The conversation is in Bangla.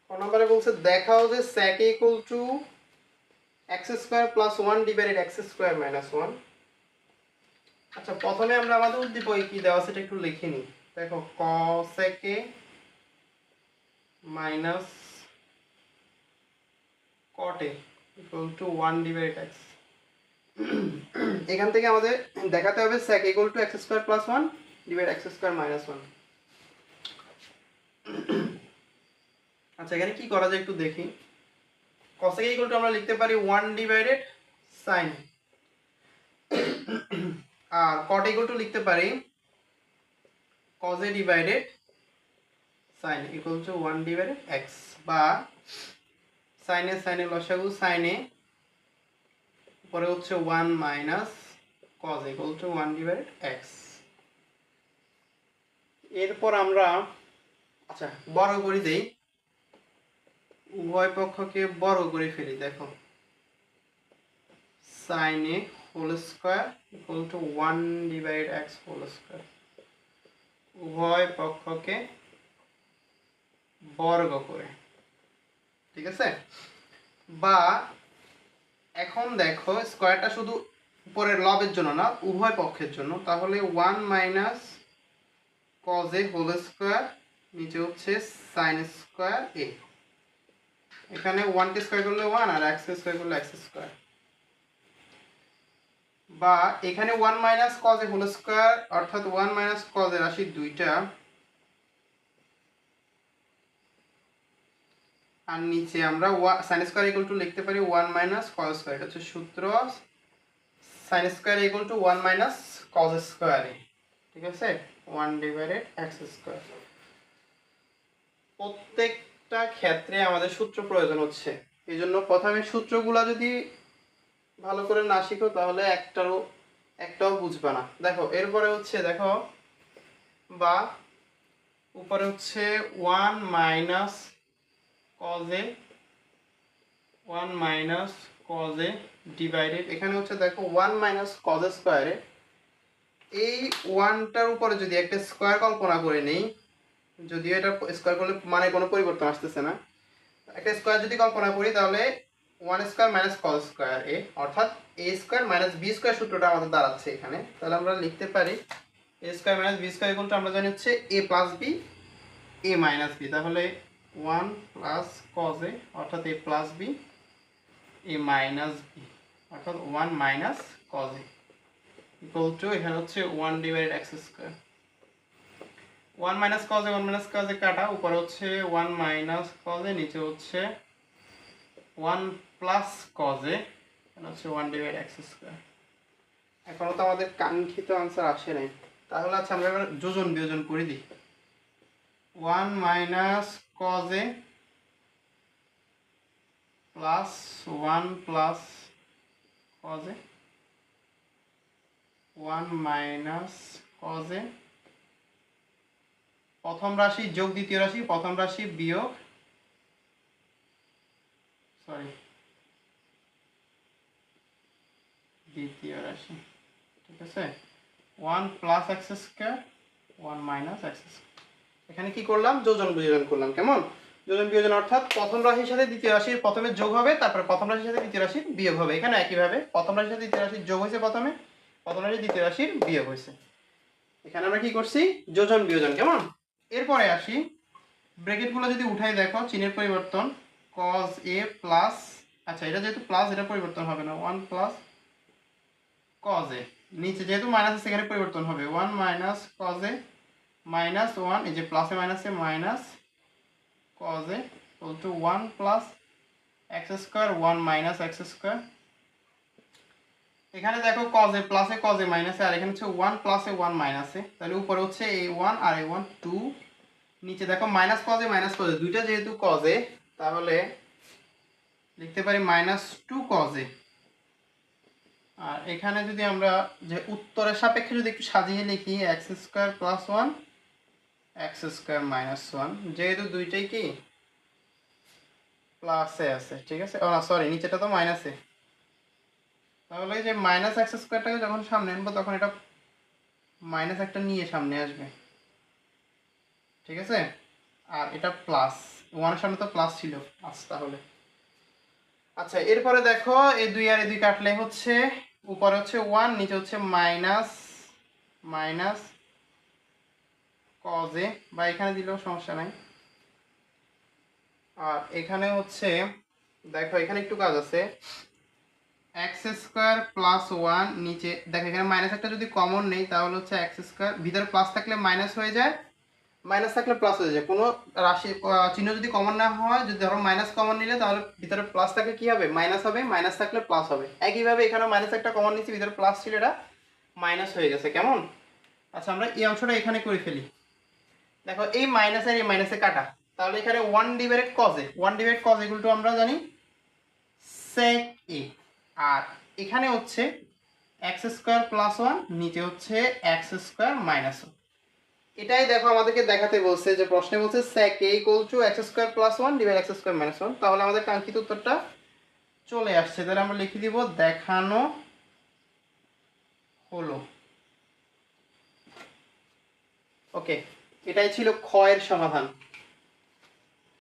ক নম্বরে বলছে দেখাও যে sec a equal to x square plus 1 divided x square minus 1। আচ্ছা প্রথমে আমরা আমাদের উদ্দীপকে কি দেওয়া আছে এটা একটু লিখে নিই। দেখো cosec a minus cot a equal to 1 divided x। এখান থেকে আমাদের দেখাতে হবে sec a equal to x square plus 1 divide x square minus 1। আচ্ছা এখানে কি করা যায় একটু দেখি। cosec a equal to আমরা লিখতে পারি 1 ডিভাইডেড sin, আর cot a equal to লিখতে পারি cos a divided sin equal to 1 divided x, বা sin এ লসাগু sin a পরে হচ্ছে 1 minus cos equal to 1 divided x। এরপর আমরা আচ্ছা বর্গ করে দেই, উভয় পক্ষকে বর্গ করে ফেলি। দেখো sin a whole square equal to 1 divided x whole square, উভয় পক্ষকে বর্গ করে, ঠিক আছে। বা এখন দেখো স্কয়ারটা শুধু উপরের লবের জন্য না, উভয় পক্ষের জন্য, তাহলে 1 minus cos a whole square নিচে হচ্ছে sin স্কয়ার a। এখানে 1 কে স্কয়ার করলে 1 আর x কে স্কয়ার করলে x স্কয়ার। বা এখানে 1 minus cos a whole square অর্থাৎ 1 মাইনাস cos a রাশি দুইটা, আর নিচে আমরা sin স্কয়ার ইকুয়াল টু লিখতে পারি 1 মাইনাস cos স্কয়ার। এটা হচ্ছে সূত্র sin square equal to 1 minus cos square, ঠিক আছে, 1 ডিভাইডেড x স্কয়ার। প্রত্যেকটা ক্ষেত্রে আমাদের সূত্র প্রয়োজন হচ্ছে, এই জন্য প্রথমে সূত্রগুলো যদি ভালো করে না শিখো তাহলে একটাও বুঝবে না। দেখো এরপরে হচ্ছে দেখো বা উপরে হচ্ছে 1 minus cos a 1 minus cos a divided, এখানে হচ্ছে দেখো 1 মাইনাস cos স্কয়ারে এই 1টার উপরে যদি একটা স্কয়ার কল্পনা করে নেই, যদিও এটা স্কয়ার করলে মানে কোনো পরিবর্তন আসতেছে না, একটা স্কয়ার যদি কল্পনা করি তাহলে 1 square minus cos square a অর্থাৎ a square minus b square সূত্রটা আমাদের দাঁড়াচ্ছে এখানে। তাহলে আমরা লিখতে পারি a square minus b square equal to আমরা জানি হচ্ছে a plus b a minus b, তাহলে 1 প্লাস cos a অর্থাৎ a plus b a minus b অর্থাৎ 1 minus cos a equal to এখানে হচ্ছে 1 divided x square. 1 minus cos a 1 minus cos a কাটা, উপরে হচ্ছে 1 মাইনাস cos a নিচে হচ্ছে 1 প্লাস cos a, এখানে হচ্ছে 1 ডিভাইড x স্কয়ার। এখনো তো আমাদের কাঙ্ক্ষিত আনসার আসে নাই, তাহলে আচ্ছা আমরা এবার যোজন বিয়োজন করে দিই। 1 minus cos a plus 1 plus cos a, 1 minus cos a, প্রথম রাশি যোগ দ্বিতীয় রাশি, প্রথম রাশি বিয়োগ দ্বিতীয় রাশি, ঠিক আছে, 1 plus x square 1 minus x square. এখানে কি করলাম, যোজন বিয়োজন করলাম। কেমন যোজন বিয়োজন অর্থাৎ প্রথম রাশির সাথে দ্বিতীয় রাশির প্রথমে যোগ হবে, তারপর প্রথম রাশির সাথে দ্বিতীয় রাশির বিয়োগ হবে। এখানে একইভাবে প্রথম রাশির সাথে দ্বিতীয় রাশির যোগ হয়েছে, প্রথমে প্রথম রাশির দ্বিতীয় রাশির বিয়োগ হয়েছে। এখানে আমরা কি করছি, যোজন বিয়োজন। কেমন, এরপরে আসি ব্র্যাকেটগুলো যদি উঠাই, দেখো চিহ্নের পরিবর্তন, cos a প্লাস, আচ্ছা এটা যেহেতু প্লাস এটা পরিবর্তন হবে না, 1 প্লাস cos a, নিচে যেহেতু মাইনাস আছে এখানে পরিবর্তন হবে 1 মাইনাস cos a মাইনাস 1, এই যে প্লাসে মাইনাসে minus cos a equal to 1 plus x square 1 minus x square. এখানে দেখো cos a প্লাসে cos a মাইনাসে, আর এখানে হচ্ছে 1 প্লাসে 1 মাইনাসে, তাহলে উপরে হচ্ছে a1 আর a1 2, নিচে দেখো minus cos a minus cos a দুইটা যেহেতু cos a, তাহলে লিখতে পারি মাইনাস 2 cos a। আর এখানে যদি আমরা যে উত্তরের সাপেক্ষে যদি একটু সাজিয়ে লিখি x square plus 1 x square minus 1, যেহেতু দুইটাই কি প্লাসে আছে, ঠিক আছে, ও না সরি নিচেটা তো মাইনাসে, তাহলে এই যে মাইনাস x স্কয়ারটাকে যখন সামনে আনবো তখন এটা মাইনাস একটা নিয়ে সামনে আসবে, ঠিক আছে, আর এটা প্লাস, ওয়ানের সামনে তো প্লাস ছিল। আচ্ছা তাহলে আচ্ছা, এরপরে দেখো এই 2 আর এই 2 কাটলে হচ্ছে উপরে হচ্ছে 1, নিচে হচ্ছে মাইনাস মাইনাস কজ এ, বা এখানে দিলেও সমস্যা নাই। আর এখানে হচ্ছে দেখো এখানে একটু কাজ আছে, এক্স স্কোয়ার প্লাস 1, নিচে দেখো এখানে মাইনাস একটা যদি কমন নেই তাহলে হচ্ছে এক্স স্কোয়ার, ভিতরে প্লাস থাকলে মাইনাস হয়ে যায়, মাইনাস থাকলে প্লাস হয়ে যায়। কোনো রাশি চিহ্ন যদি কমন না হয়, যদি ধরো মাইনাস কমন নিলে তাহলে ভিতরে প্লাস থাকলে কি হবে, মাইনাস হবে, মাইনাস থাকলে প্লাস হবে। একইভাবে এখানে মাইনাস একটা কমন নিচ্ছি, ভিতরে প্লাস ছিল, এটা মাইনাস হয়ে গেছে। কেমন? আচ্ছা আমরা এই অংশটা এখানে করে ফেলি। দেখো এই মাইনাস আর এই মাইনাসে কাটা, তাহলে এখানে 1/cos ইকুয়াল টু আমরা জানি sec a, আর এখানে হচ্ছে এক্স স্কোয়ার প্লাস 1, নিচে হচ্ছে এক্স স্কোয়ার মাইনাস 1। এটাই দেখো আমাদেরকে দেখাতে বলছে, যে প্রশ্নে বলছে sec a equal to x square plus 1 divide x square minus 1। তাহলে আমাদের কাঙ্ক্ষিত উত্তরটা চলে আসছে। তাহলে আমরা লিখে দিব দেখানো হলো। ওকে, এটাই ছিল খ এর সমাধান।